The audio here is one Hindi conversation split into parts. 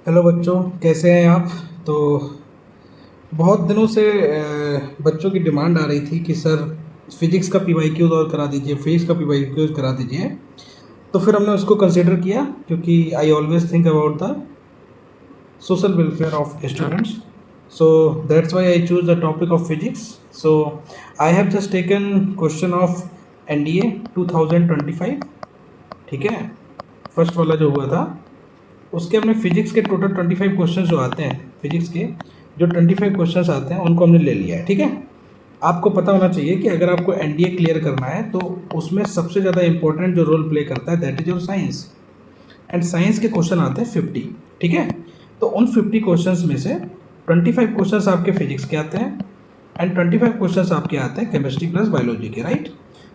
हेलो बच्चों, कैसे हैं आप। तो बहुत दिनों से बच्चों की डिमांड आ रही थी कि सर फिजिक्स का पीवाईक्यूज और करा दीजिए, फिजिक्स का पीवाईक्यूज करा दीजिए। तो फिर हमने उसको कंसिडर किया, क्योंकि I always think about the social welfare of students. So that's why I choose the topic of physics. So I have just taken question of NDA 2025। ठीक है, फर्स्ट वाला जो हुआ था उसके हमने फिजिक्स के टोटल 25 क्वेश्चन जो आते हैं, फिजिक्स के जो 25 क्वेश्चन आते हैं उनको हमने ले लिया है। ठीक है, आपको पता होना चाहिए कि अगर आपको एनडीए क्लियर करना है तो उसमें सबसे ज़्यादा इंपॉर्टेंट जो रोल प्ले करता है that is your science. And science के क्वेश्चन आते हैं 50। ठीक है, तो उन 50 क्वेश्चंस में से 25 क्वेश्चंस आपके फिजिक्स के आते हैं एंड 25 क्वेश्चंस आपके आते हैं केमिस्ट्री प्लस बायोलॉजी के, राइट।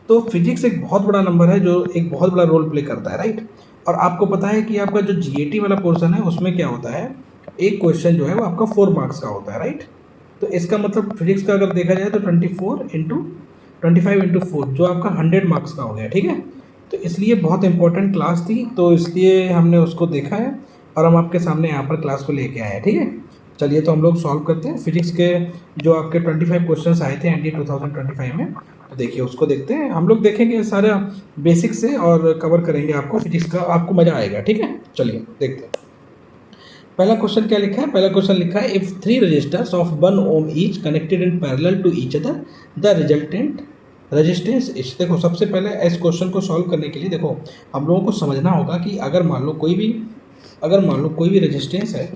तो फिजिक्स एक बहुत बड़ा नंबर है जो एक बहुत बड़ा रोल प्ले करता है, राइट। और आपको पता है कि आपका जो जीएटी वाला पोर्शन है उसमें क्या होता है, एक क्वेश्चन जो है वो आपका 4 मार्क्स का होता है, राइट। तो इसका मतलब फिजिक्स का अगर देखा जाए तो 25 इंटू 4 जो आपका 100 मार्क्स का हो गया। ठीक है, तो इसलिए बहुत इंपॉर्टेंट क्लास थी, तो इसलिए हमने उसको देखा है और हम आपके सामने यहाँ पर क्लास को लेके आए हैं। ठीक है, चलिए तो हम लोग सॉल्व करते हैं फिजिक्स के जो आपके 25 क्वेश्चंस आए थे एनडी 2025 में। तो देखिए उसको देखते हैं, हम लोग देखेंगे सारा बेसिक से और कवर करेंगे आपको फिजिक्स का, आपको मज़ा आएगा। ठीक है, चलिए देखते हैं। पहला क्वेश्चन क्या लिखा है, पहला क्वेश्चन लिखा है if 3 resistors of 1 ohm each connected in parallel to each other the resultant resistance is. देखो सबसे पहले इस क्वेश्चन को सॉल्व करने के लिए देखो हम लोगों को समझना होगा कि अगर मान लो कोई भी रेजिस्टेंस है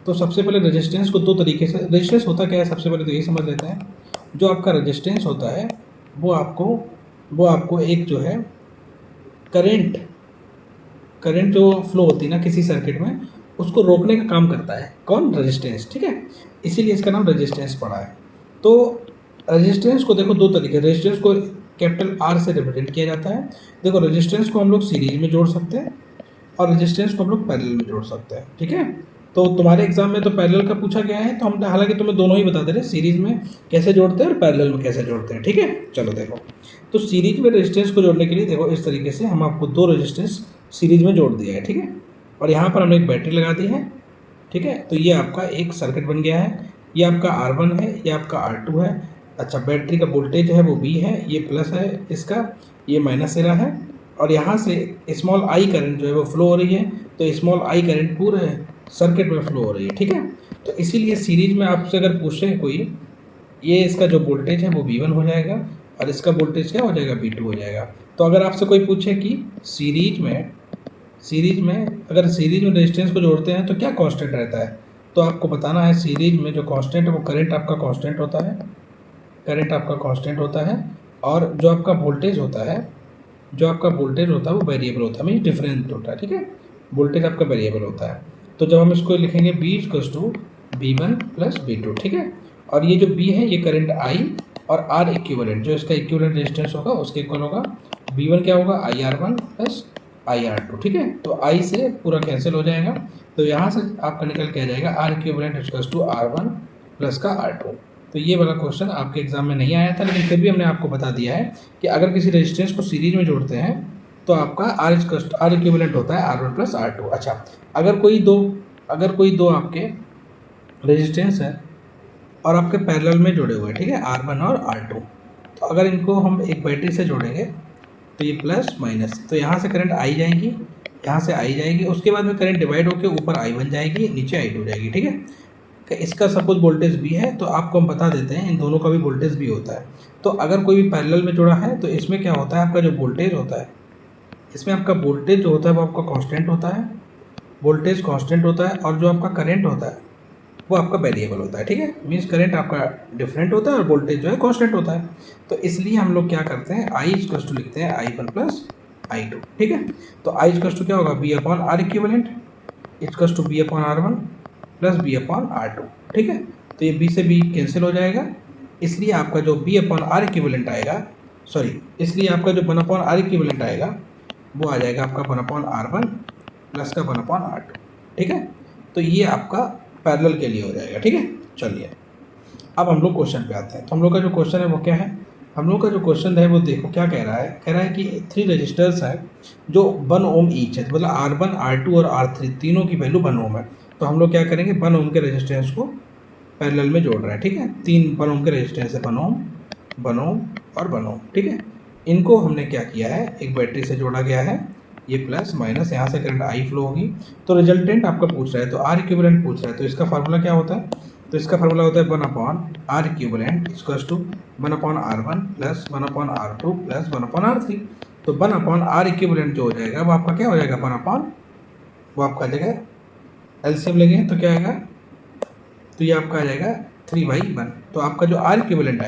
तो सबसे पहले रेजिस्टेंस को दो तरीके से, रेजिस्टेंस होता क्या है सबसे पहले तो यही समझ लेते हैं। जो आपका रेजिस्टेंस होता है वो आपको एक जो है करंट करंट जो फ्लो होती है ना किसी सर्किट में, उसको रोकने का काम करता है कौन, रेजिस्टेंस। ठीक है, इसीलिए इसका नाम रेजिस्टेंस पड़ा है। तो रेजिस्टेंस को देखो दो तरीके, रेजिस्टेंस को कैपिटल आर से रिप्रेजेंट किया जाता है। देखो रेजिस्टेंस को हम लोग सीरीज में जोड़ सकते हैं और रेजिस्टेंस को हम लोग पैरेलल में जोड़ सकते हैं। ठीक है, तो तुम्हारे एग्जाम में तो पैरेलल का पूछा गया है, तो हम हालांकि तुम्हें दोनों ही बता दे रहे हैं, सीरीज में कैसे जोड़ते हैं और पैरेलल में कैसे जोड़ते हैं। ठीक है, चलो देखो, तो सीरीज में रेजिस्टेंस को जोड़ने के लिए देखो इस तरीके से हम आपको दो रेजिस्टेंस सीरीज में जोड़ दिया है। ठीक है, और यहाँ पर हमने एक बैटरी लगा दी है। ठीक है, तो ये आपका एक सर्किट बन गया है, ये आपका R1 है, ये आपका R2 है। अच्छा, बैटरी का वोल्टेज है वो B है, ये प्लस है इसका, ये माइनस एरा है। और यहाँ से स्मॉल आई करंट जो है वो फ्लो हो रही है, तो स्मॉल आई करंट पूरे सर्किट में फ्लो हो रही है। ठीक है, तो इसीलिए सीरीज में आपसे अगर पूछे कोई, ये इसका जो वोल्टेज है वो V1 हो जाएगा और इसका वोल्टेज क्या हो जाएगा, V2 हो जाएगा। तो अगर आपसे कोई पूछे कि सीरीज में रेजिस्टेंस को जोड़ते हैं तो क्या कांस्टेंट रहता है, तो आपको बताना है सीरीज में जो कांस्टेंट है वो करंट आपका कांस्टेंट होता है, और जो आपका वोल्टेज होता है वो वेरिएबल होता है, मीन डिफरेंट होता है। ठीक है, वोल्टेज आपका वेरिएबल होता है। तो जब हम इसको लिखेंगे B equals to V1 plus V2। ठीक है, और ये जो B है ये करंट I और R इक्विवेलेंट, जो इसका इक्विवेलेंट रेजिस्टेंस होगा उसके इक्वल होगा। V1 क्या होगा, IR1 प्लस IR2। ठीक है, तो I से पूरा कैंसिल हो जाएगा, तो यहाँ से आपका निकल के आ जाएगा R equivalent equals to R1 plus का R2। तो ये वाला क्वेश्चन आपके एग्जाम में नहीं आया था, लेकिन फिर भी हमने आपको बता दिया है कि अगर किसी रेजिस्टेंस को सीरीज में जोड़ते हैं तो आपका R इक्विवेलेंट होता है R1 प्लस R2। अच्छा, अगर कोई दो आपके रेजिस्टेंस है और आपके पैरेलल में जुड़े हुए हैं, ठीक है, R1 और R2, तो अगर इनको हम एक बैटरी से जोड़ेंगे तो ये प्लस माइनस, तो यहाँ से करंट आई जाएगी, यहाँ से आई जाएगी, उसके बाद में करंट डिवाइड होकर ऊपर आई बन जाएगी, नीचे आई टू जाएगी। ठीक है, कि इसका सपोज वोल्टेज भी है तो आपको हम बता देते हैं इन दोनों का भी वोल्टेज भी होता है। तो अगर कोई भी पैरेलल में जुड़ा है तो इसमें क्या होता है, आपका जो वोल्टेज होता है, इसमें आपका वोल्टेज जो होता है वो आपका कांस्टेंट होता है, वोल्टेज कांस्टेंट होता है, और जो आपका करंट होता है वो आपका वेरिएबल होता है। ठीक है, मीन्स करंट आपका डिफरेंट होता है और वोल्टेज जो है कांस्टेंट होता है। तो इसलिए हम लोग क्या करते हैं, I इक्वल्स टू लिखते हैं I1 प्लस I2। ठीक है, तो I इक्वल्स टू क्या होगा, B upon R equivalent equals to B upon R1 plus B upon R2। ठीक है, तो ये B से B कैंसिल हो जाएगा, इसलिए आपका जो B अपॉन R इक्विवेलेंट आएगा, इसलिए आपका जो 1 अपॉन R इक्विवेलेंट आएगा वो आ जाएगा आपका 1 अपॉन R1 प्लस का 1 अपॉन R2। ठीक है, तो ये आपका पैरेलल के लिए हो जाएगा। ठीक है, चलिए अब हम लोग क्वेश्चन पे आते हैं। तो हम लोग का जो क्वेश्चन है वो क्या है, हम लोग का जो क्वेश्चन है वो देखो क्या कह रहा है कि 3 रजिस्टर्स हैं जो 1 ओम ईच है, मतलब R1 R2 और R3 तीनों की वैल्यू 1 ओम है। तो हम लोग क्या करेंगे, 1 ओम के रेजिस्टेंस को पैरेलल में जोड़ रहे हैं, ठीक है। 3 1 ओम के रेजिस्टेंस है, 1 ओम 1 ओम और 1 ओम, ठीक है। इनको हमने क्या किया है, एक बैटरी से जोड़ा गया है, ये प्लस माइनस, यहाँ से करंट आई फ्लो होगी। तो रिजल्टेंट आपका पूछ रहा है, तो आर इक्विवेलेंट पूछ रहा है, तो इसका फार्मूला क्या होता है, तो इसका फार्मूला होता है 1/R equivalent equals to 1/R1 plus 1/R2 plus 1/R3। तो 1/R इक्विवेलेंट जो हो जाएगा वो आपका क्या हो जाएगा, वो आपका आ जाएगा, एलसीएम लेंगे तो क्या आएगा, तो ये आपका आ जाएगा 3/1। तो आपका जो आर इक्विवेलेंट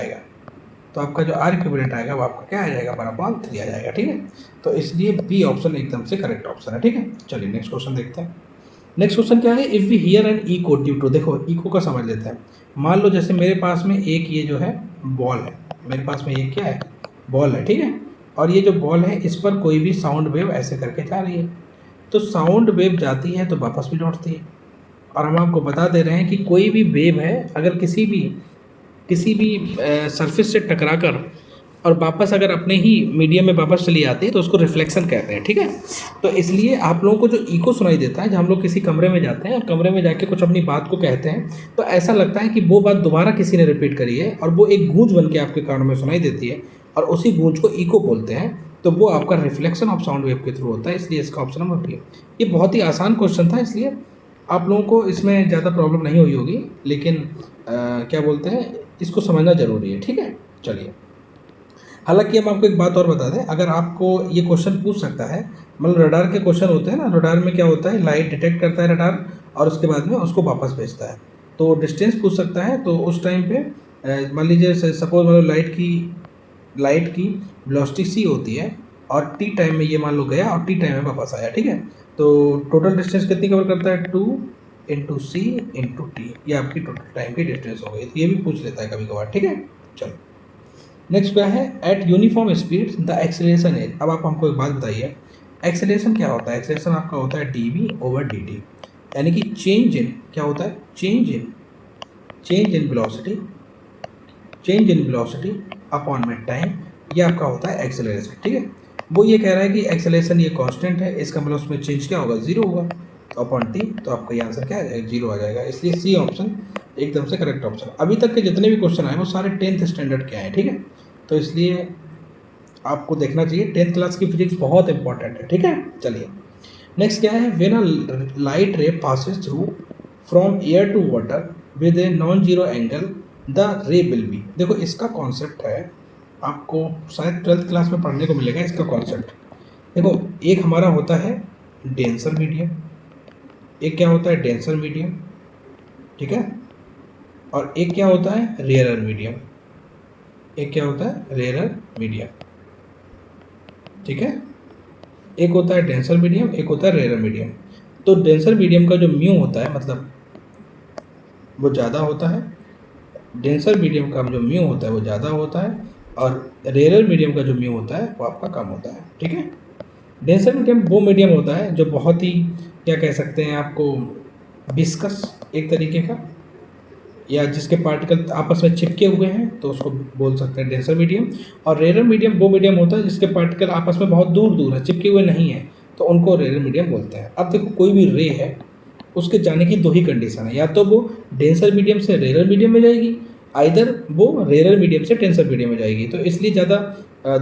आएगा, वो आपका क्या आ जाएगा, 1/3 आ जाएगा, ठीक है। तो इसलिए बी ऑप्शन एकदम से करेक्ट ऑप्शन है, ठीक है। चलिए नेक्स्ट क्वेश्चन देखते हैं। नेक्स्ट क्वेश्चन क्या है, if we hear an echo due to, देखो इको का समझ लेते हैं। मान लो जैसे मेरे पास में एक ये जो है बॉल है, मेरे पास में ये क्या है, बॉल है, ठीक है। और ये जो बॉल है इस पर कोई भी साउंड वेव ऐसे करके जा रही है, तो साउंड वेव जाती है तो वापस भी लौटती है। और हम आपको बता दे रहे हैं कि कोई भी वेव है अगर किसी भी सरफेस से टकराकर और वापस अगर अपने ही मीडियम में वापस चली आती है तो उसको रिफ्लेक्शन कहते हैं, ठीक है। तो इसलिए आप लोगों को जो इको सुनाई देता है, जब हम लोग किसी कमरे में जाते हैं और कमरे में जाके कुछ अपनी बात को कहते हैं, तो ऐसा लगता है कि वो बात दोबारा किसी ने रिपीट करी है और वो एक गूंज बन के आपके कानों में सुनाई देती है, और उसी गूंज को इको बोलते हैं। तो वो आपका रिफ्लेक्शन ऑफ साउंड वेव के थ्रू होता है, इसलिए इसका ऑप्शन नंबर बी है। ये बहुत ही आसान क्वेश्चन था, इसलिए आप लोगों को इसमें ज़्यादा प्रॉब्लम नहीं हुई होगी, लेकिन क्या बोलते हैं, इसको समझना ज़रूरी है, ठीक है। चलिए, हालांकि हम आपको एक बात और बता दें, अगर आपको ये क्वेश्चन पूछ सकता है, मतलब रडार के क्वेश्चन होते हैं ना, रडार में क्या होता है, लाइट डिटेक्ट करता है रडार और उसके बाद में उसको वापस भेजता है। तो डिस्टेंस पूछ सकता है, तो उस टाइम पे मान लीजिए सपोज मतलब लाइट की वेलोसिटी सी होती है और टी टाइम में ये मान लो गया और टी टाइम में वापस आया, ठीक है। तो टोटल डिस्टेंस कितनी कवर करता है, 2 × c × t, ये आपकी टोटल टाइम की डिस्टेंस हो गई। तो ये भी पूछ लेता है कभी कभार, ठीक है। चलो नेक्स्ट क्या है, eight uniform speed the acceleration is. अब आप हमको एक बात बताइए, एक्सेलरेशन क्या होता है, एक्सेलरेशन आपका होता है dv/dt, यानी कि चेंज इन क्या होता है, चेंज इन वेलोसिटी अपॉन में टाइम, ये आपका होता है एक्सेलरेशन, ठीक है। वो ये कह रहा है कि एक्सेलरेशन ये कांस्टेंट है, इसका मतलब उसमें चेंज क्या होगा, 0 होगा, तो अपॉन टी, तो आपका ये आंसर क्या आ जाएगा, 0 आ जाएगा। इसलिए सी ऑप्शन एकदम से करेक्ट ऑप्शन। अभी तक के जितने भी क्वेश्चन आए वो सारे 10th स्टैंडर्ड के आए, ठीक है। तो इसलिए आपको देखना चाहिए, 10th क्लास की फिजिक्स बहुत इंपॉर्टेंट है, ठीक है। चलिए नेक्स्ट क्या है, when a light ray passes through from air to water with a non zero angle the ray will be. देखो इसका कॉन्सेप्ट है, आपको शायद 12th क्लास में पढ़ने को मिलेगा इसका कॉन्सेप्ट। देखो एक हमारा होता है डेंसर मीडियम, एक क्या होता है डेंसर मीडियम, ठीक है, और एक क्या होता है रेयरर मीडियम, ठीक है। एक होता है डेंसर मीडियम, एक होता है रेयरर मीडियम। तो डेंसर मीडियम का जो म्यू होता है मतलब वो ज़्यादा होता है, डेंसर मीडियम का जो म्यू होता है वो ज़्यादा होता है, और रेयरर मीडियम का जो म्यू होता है वो आपका कम होता है, ठीक है। डेंसर मीडियम वो मीडियम होता है जो बहुत ही क्या कह सकते हैं आपको, विस्कस एक तरीके का, या जिसके पार्टिकल आपस में चिपके हुए हैं तो उसको बोल सकते हैं डेंसर मीडियम। और रेयर मीडियम वो मीडियम होता है जिसके पार्टिकल आपस में बहुत दूर दूर है, चिपके हुए नहीं है, तो उनको रेयर मीडियम बोलते हैं। अब देखो कोई भी रे है उसके जाने की 2 ही कंडीशन है, या तो वो डेंसर मीडियम से रेयर मीडियम में जाएगी, आइदर वो रेयर मीडियम से डेंसर मीडियम में जाएगी। तो इसलिए ज़्यादा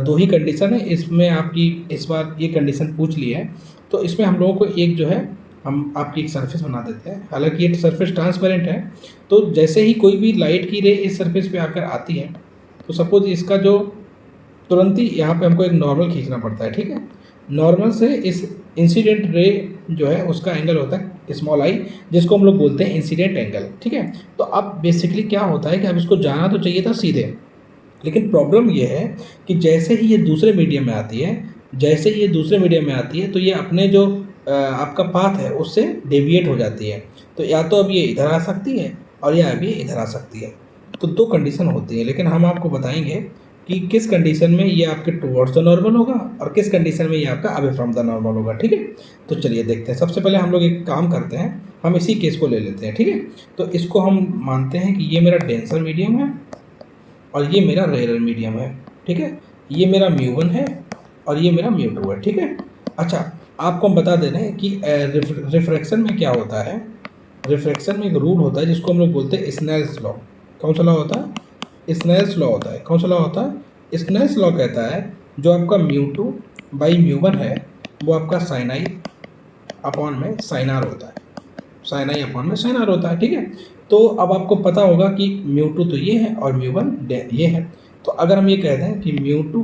2 ही कंडीशन है इसमें, आपकी इस बार ये कंडीशन पूछ ली है। तो इसमें हम लोगों को एक जो है हम आपकी एक सरफेस बना देते हैं, हालांकि ये सरफेस ट्रांसपेरेंट है। तो जैसे ही कोई भी लाइट की रे इस सरफेस पे आकर आती है, तो सपोज इसका जो तुरंत ही यहाँ पे हमको एक नॉर्मल खींचना पड़ता है, ठीक है। नॉर्मल से इस इंसिडेंट रे जो है उसका एंगल होता है स्मॉल आई, जिसको हम लोग बोलते हैं इंसिडेंट एंगल, ठीक है। तो अब बेसिकली क्या होता है कि अब इसको जाना तो चाहिए था सीधे, लेकिन प्रॉब्लम ये है कि जैसे ही ये दूसरे मीडियम में आती है, तो ये अपने जो आपका पाथ है उससे डेविएट हो जाती है। तो या तो अब ये इधर आ सकती है और या अब ये इधर आ सकती है। तो 2 कंडीशन होती है, लेकिन हम आपको बताएंगे कि किस कंडीशन में ये आपके टुवर्ड्स द नॉर्मल होगा और किस कंडीशन में ये आपका अवे फ्रॉम द नॉर्मल होगा, ठीक है। तो चलिए देखते हैं। सबसे पहले हम लोग एक काम करते हैं, हम इसी केस को ले लेते हैं, ठीक है। तो इसको हम मानते हैं कि ये मेरा डेंसर मीडियम है और ये मेरा रेयर मीडियम है, ठीक है। ये मेरा μ1 है और ये मेरा μ2 है, ठीक है। अच्छा, आपको हम बता दे रहे हैं कि रिफ्रैक्शन में क्या होता है, रिफ्रैक्शन में एक रूल होता है जिसको हम लोग बोलते हैं स्नेल्स लॉ। कौन सा लॉ होता है? स्नेल्स लॉ होता है। कौन सा लॉ होता है? स्नेल्स लॉ कहता है जो आपका μ2 बाई μ1 है वो आपका साइन आई अपॉन में साइन आर होता है, साइन आई अपॉन में साइन आर होता है। ठीक है, तो अब आपको पता होगा कि μ2 तो ये है और μ1 ये है। तो अगर हम ये कहते हैं कि μ2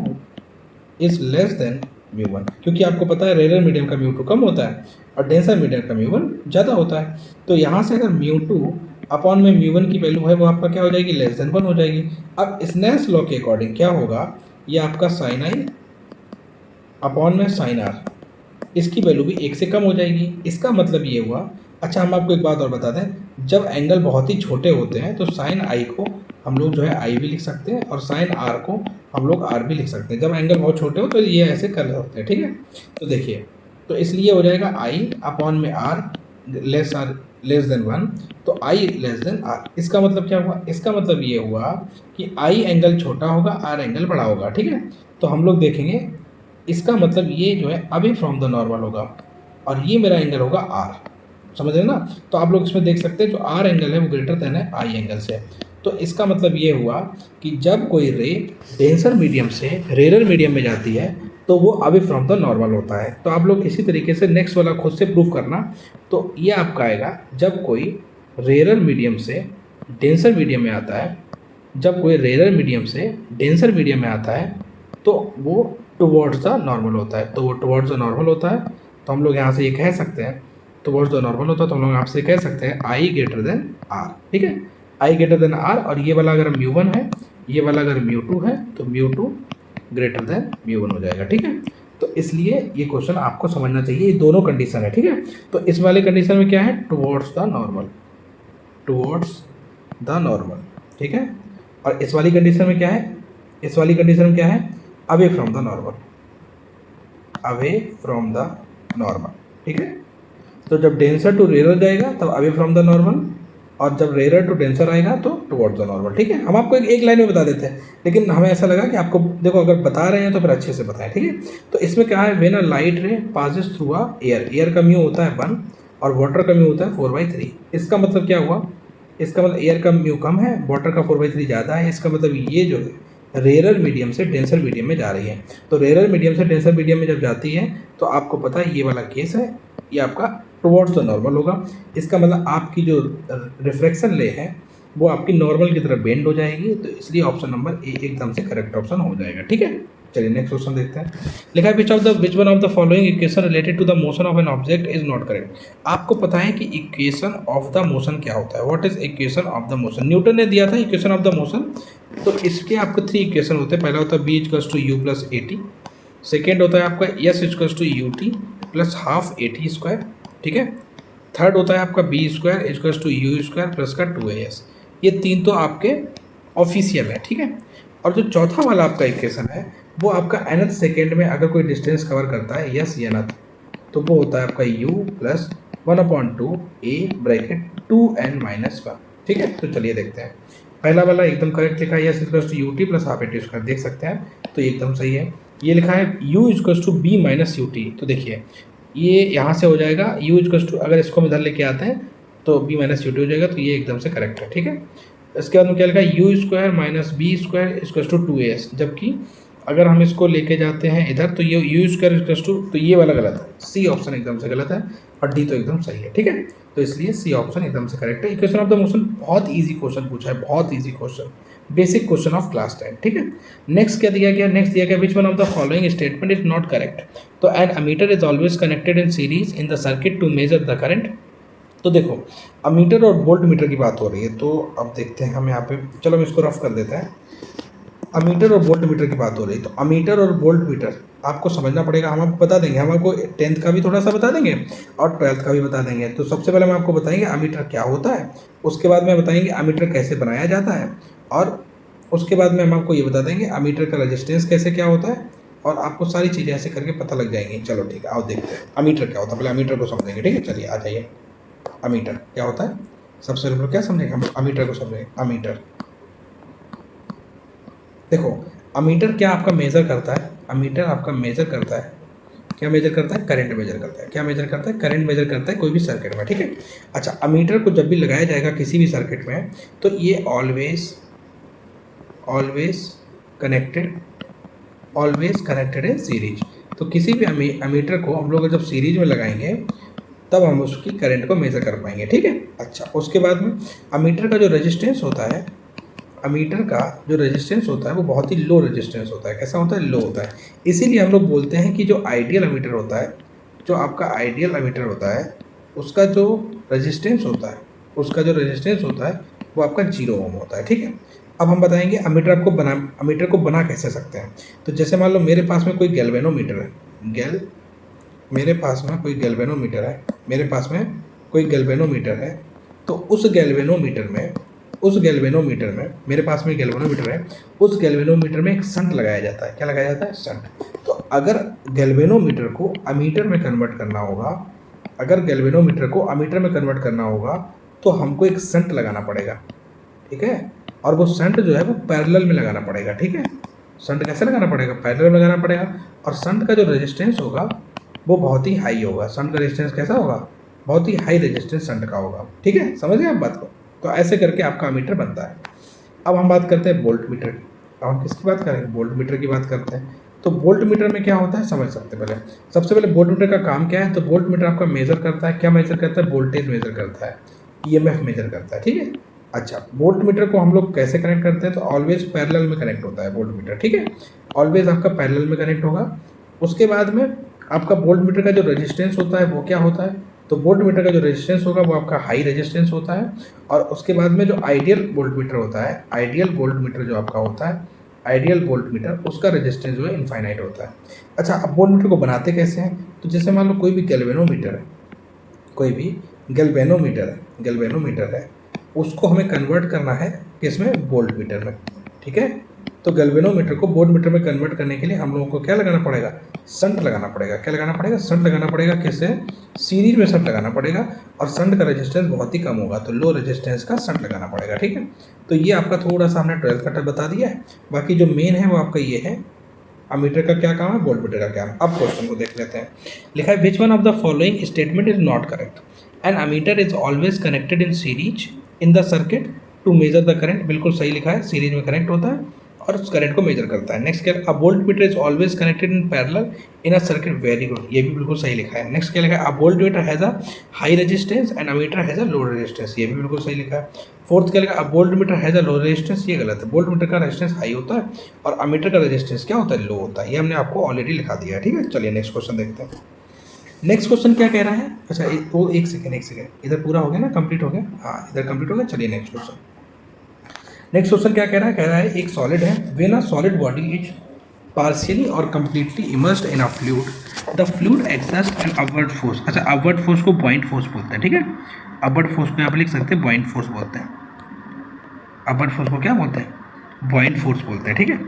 इज लेस देन μ1, क्योंकि आपको पता है रेयर मीडियम का μ2 कम होता है और डेंसर मीडियम का μ1 ज़्यादा होता है। तो यहाँ से अगर μ2 अपॉन में μ1 की वैल्यू है वो आपका क्या हो जाएगी? लेस देन 1 हो जाएगी। अब स्नेल्स लॉ के अकॉर्डिंग क्या होगा? ये आपका साइन आई अपॉन में साइन आर, इसकी वैल्यू भी 1 से कम हो जाएगी। इसका मतलब ये हुआ, अच्छा हम आपको एक बात और बता दें, जब एंगल बहुत ही छोटे होते हैं तो साइन आई को हम लोग जो है आई भी लिख सकते हैं और साइन आर को हम लोग आर भी लिख सकते हैं। जब एंगल बहुत छोटे हो तो ये ऐसे कर सकते हैं। ठीक है, तो देखिए, तो इसलिए हो जाएगा आई अपॉन में आर लेस देन 1, तो आई लेस देन आर। इसका मतलब क्या हुआ? इसका मतलब ये हुआ कि आई एंगल छोटा होगा, आर एंगल बड़ा होगा। ठीक है, तो हम लोग देखेंगे इसका मतलब ये जो है अभी फ्रॉम द नॉर्मल होगा और ये मेरा एंगल होगा आर, समझ रहे ना? तो आप लोग इसमें देख सकते हैं जो आर एंगल है वो ग्रेटर देन है आई एंगल से। तो इसका मतलब ये हुआ कि जब कोई रे डेंसर मीडियम से रेयर मीडियम में जाती है तो वो अभी फ्रॉम द नॉर्मल होता है। तो आप लोग इसी तरीके से नेक्स्ट वाला खुद से प्रूव करना। तो ये आपका आएगा जब कोई रेयर मीडियम से डेंसर मीडियम में आता है, जब कोई रेयर मीडियम से डेंसर मीडियम में आता है तो वो टुवर्ड्स द नॉर्मल होता है। तो वो टुवर्ड्स द नॉर्मल होता है, तो हम लोग यहाँ से ये कह सकते हैं टुवर्ड्स द नॉर्मल होता है, तो हम लोग यहाँ से कह सकते हैं आई ग्रेटर देन आर। ठीक है, आई ग्रेटर देन आर, और ये वाला अगर μ1 है, ये वाला अगर μ2 है तो μ2 ग्रेटर देन μ1 हो जाएगा। ठीक है, तो इसलिए ये क्वेश्चन आपको समझना चाहिए, ये दोनों कंडीशन है। ठीक है, तो इस वाले कंडीशन में क्या है? Towards the normal, towards the normal. ठीक है, और इस वाली कंडीशन में क्या है? इस वाली कंडीशन में क्या है? Away from the normal, away from the normal. ठीक है, तो जब डेंसर टू रेयर जाएगा तब अवे फ्रॉम द नॉर्मल, और जब रेयर टू डेंसर आएगा तो टुवर्ड्स द नॉर्मल। ठीक है, हम आपको एक लाइन में बता देते हैं, लेकिन हमें ऐसा लगा कि आपको देखो अगर बता रहे हैं तो फिर अच्छे से बताएं। ठीक है, तो इसमें क्या है? When a light ray passes through a air, air का म्यू होता है 1 और वाटर का म्यू होता है 4/3। इसका मतलब क्या हुआ? इसका मतलब एयर का म्यू कम है, वाटर का 4/3 ज़्यादा है। इसका मतलब ये जो है रेयर मीडियम से डेंसर मीडियम में जा रही है। तो रेयर मीडियम से डेंसर मीडियम में जब जाती है तो आपको पता है ये वाला केस है, ये आपका टुवर्ड्स द नॉर्मल होगा। इसका मतलब आपकी जो रिफ्रैक्शन ले है वो आपकी नॉर्मल की तरफ बेंड हो जाएगी, तो इसलिए ऑप्शन नंबर ए एकदम से करेक्ट ऑप्शन हो जाएगा। ठीक है, चलिए नेक्स्ट क्वेश्चन देखते हैं। लिखा है which one of the following equation related to the motion of an object is not correct. आपको पता है कि इक्वेशन ऑफ द मोशन क्या होता है? What is equation of the motion? Newton ने दिया था इक्वेशन ऑफ द मोशन। तो इसके आपको 3 इक्वेशन होते हैं। पहला होता है B equals to u plus a t, second होता है आपका s equals to u t plus half a t square. ठीक है, थर्ड होता है आपका v square equals to u square plus का 2as। ये 3 तो आपके ऑफिशियल है। ठीक है, और जो चौथा वाला आपका इक्वेशन है वो आपका nth सेकेंड में अगर कोई डिस्टेंस कवर करता है यस या नथ, तो वो होता है आपका u plus 1/2 a bracket 2n-1। ठीक है, तो चलिए देखते हैं। पहला वाला एकदम करेक्ट लिखा है, s equals to u t plus half a t square, देख सकते हैं, तो ये एकदम सही है। ये लिखा है u equals to v minus u t, तो देखिए ये यहाँ से हो जाएगा u इक्वल्स टू, अगर इसको हम इधर लेके आते हैं तो b माइनस यू टी हो जाएगा, तो ये एकदम से करेक्ट है। ठीक है, इसके बाद में क्या लिखा है? U square minus v square equals to 2as, जबकि अगर हम इसको लेके जाते हैं इधर तो ये यू स्क्वायर इक्वल्स टू, तो ये वाला गलत है, सी ऑप्शन एकदम से गलत है और डी तो एकदम सही है। ठीक है, तो इसलिए सी ऑप्शन एकदम से करेक्ट है। इक्वेशन ऑफ द मोशन बहुत ईजी क्वेश्चन पूछा है, बहुत easy question, basic question of class 10। ठीक है, नेक्स्ट क्या दिया गया? नेक्स्ट दिया गया which one of the following statement is not correct. तो an ammeter is always connected in series in the circuit to measure the current. तो देखो अमीटर और वोल्ट मीटर की बात हो रही है, तो अब देखते हैं हम यहाँ पे, चलो हम इसको रफ कर देते हैं। अमीटर और वोल्ट मीटर की बात हो रही है, तो अमीटर और वोल्ट मीटर आपको समझना पड़ेगा। हम आपको बता देंगे, हम आपको 10th का भी थोड़ा सा बता देंगे और 12th का भी बता देंगे। तो सबसे पहले हम आपको बताएंगे अमीटर क्या होता है, उसके बाद में बताएंगे अमीटर कैसे बनाया जाता है, और उसके बाद में हम आपको ये बता देंगे अमीटर का रेजिस्टेंस कैसे क्या होता है, और आपको सारी चीज़ें ऐसे करके पता लग जाएंगी। चलो ठीक है, आओ देखते हैं अमीटर क्या होता है। पहले अमीटर को समझेंगे। ठीक है, चलिए आ जाइए। अमीटर क्या होता है, सबसे पहले क्या समझेंगे हम अमीटर को समझेंगे। अमीटर देखो, अमीटर क्या आपका मेज़र करता है? अमीटर आपका मेज़र करता है क्या मेजर करता है? करंट मेजर करता है। क्या मेजर करता है? करंट मेजर करता है कोई भी सर्किट में, ठीक है। अच्छा, अमीटर को जब भी लगाया जाएगा किसी भी सर्किट में तो ये ऑलवेज कनेक्टेड है सीरीज। तो किसी भी अमीटर को हम लोग जब सीरीज में लगाएंगे तब हम उसकी करंट को मेजर कर पाएंगे, ठीक है। अच्छा, उसके बाद में अमीटर का जो रेजिस्टेंस होता है, वो बहुत ही लो रेजिस्टेंस होता है। कैसा होता है? लो होता है। इसीलिए हम लोग बोलते हैं कि जो आइडियल अमीटर होता है, जो आपका आइडियल अमीटर होता है, उसका जो रेजिस्टेंस होता है वो आपका 0 ओम होता है, ठीक है। अब हम बताएंगे अमीटर को बना कैसे सकते हैं। तो जैसे मान लो मेरे पास में कोई गैल्वेनोमीटर है, मेरे पास में कोई गैल्वेनोमीटर है, तो उस गैल्वेनोमीटर में मेरे पास में गैल्वेनोमीटर है, उस गैल्वेनोमीटर में एक शंट लगाया जाता है। क्या लगाया जाता है? शंट। तो अगर गैल्वेनोमीटर को अमीटर में कन्वर्ट करना होगा तो हमको एक शंट लगाना पड़ेगा, ठीक है। और वो शंट जो है वो पैरेलल में लगाना पड़ेगा, ठीक है। शंट कैसे लगाना पड़ेगा? पैरेलल में लगाना पड़ेगा। और शंट का जो रेजिस्टेंस होगा वो बहुत ही हाई होगा। शंट का रेजिस्टेंस कैसा होगा? बहुत ही हाई रेजिस्टेंस शंट का होगा, ठीक है। समझ गए आप बात को? तो ऐसे करके आपका अमीटर बनता है। अब हम बात करते हैं वोल्ट मीटर की। अब हम किसकी बात करेंगे? वोल्ट मीटर की बात करते हैं। तो वोल्ट मीटर में क्या होता है समझ सकते हैं। सबसे पहले वोल्ट मीटर का काम क्या है? तो वोल्ट मीटर आपका मेजर करता है, क्या मेजर करता है? वोल्टेज मेजर करता है, ईएमएफ मेजर करता है, ठीक है। अच्छा, वोल्ट मीटर को हम लोग कैसे कनेक्ट करते हैं? तो ऑलवेज पैरेलल में कनेक्ट होता है वोल्ट मीटर, ठीक है। ऑलवेज आपका पैरेलल में कनेक्ट होगा। उसके बाद में आपका वोल्ट मीटर का जो रेजिस्टेंस होता है वो क्या होता है? तो वोल्ट मीटर का जो रेजिस्टेंस होगा वो आपका हाई रेजिस्टेंस होता है। और उसके बाद में जो आइडियल वोल्ट मीटर उसका रेजिस्टेंस जो है इनफाइनाइट होता है। अच्छा, अब वोल्ट मीटर को बनाते कैसे हैं? तो जैसे मान लो कोई भी गैल्वेनोमीटर है, उसको हमें कन्वर्ट करना है किसमें? वोल्ट मीटर में, ठीक है। तो गैल्वेनोमीटर को वोल्ट मीटर में कन्वर्ट करने के लिए हम लोगों को क्या लगाना पड़ेगा? शंट लगाना पड़ेगा। क्या लगाना पड़ेगा? शंट लगाना पड़ेगा। कैसे? सीरीज में शंट लगाना पड़ेगा। और शंट का रेजिस्टेंस बहुत ही कम होगा, तो लो रेजिस्टेंस का शंट लगाना पड़ेगा, ठीक है। तो ये आपका थोड़ा सा हमने 12th का बता दिया है। बाकी जो मेन है वो आपका ये है, अमीटर का क्या काम है, वोल्ट मीटर का क्या है। अब क्वेश्चन को देख लेते हैं। लिखा है which one of the following statement is not correct? An ammeter is always connected in series in the circuit to measure the current. बिल्कुल सही लिखा है, सीरीज में कनेक्ट होता है और उस करंट को मेजर करता है। नेक्स्ट क्या? A voltmeter is always connected in parallel in a circuit. Very good, ये भी बिल्कुल सही लिखा है। नेक्स्ट क्या लिखा है? A voltmeter has a high resistance and ammeter has a low resistance. ये भी बिल्कुल सही लिखा है। फोर्थ क्या लिखा? A voltmeter has a low resistance. ये गलत है, वोल्ट मीटर का रेजिस्टेंस हाई होता है और अमीटर का रेजिस्टेंस क्या होता है? लो होता है। ये हमने आपको ऑलरेडी लिखा दिया है, ठीक है। चलिए नेक्स्ट क्वेश्चन देखते हैं। नेक्स्ट क्वेश्चन क्या कह रहा है? अच्छा वो एक सेकेंड, इधर पूरा हो गया ना, कंप्लीट हो गया? हाँ, इधर कंप्लीट हो गया। चलिए नेक्स्ट क्वेश्चन क्या कह रहा है? कह रहा है एक सॉलिड है, when a solid body is partially और completely immersed in a fluid, the fluid exerts an upward force. अच्छा, अपवर्ड फोर्स को बॉइंट फोर्स बोलते हैं, ठीक है। अपवर्ड फोर्स को यहाँ पर लिख सकते हैं बॉइंट फोर्स बोलते हैं। अपवर्ड फोर्स को क्या बोलते हैं? बॉइंट फोर्स बोलते हैं, ठीक है।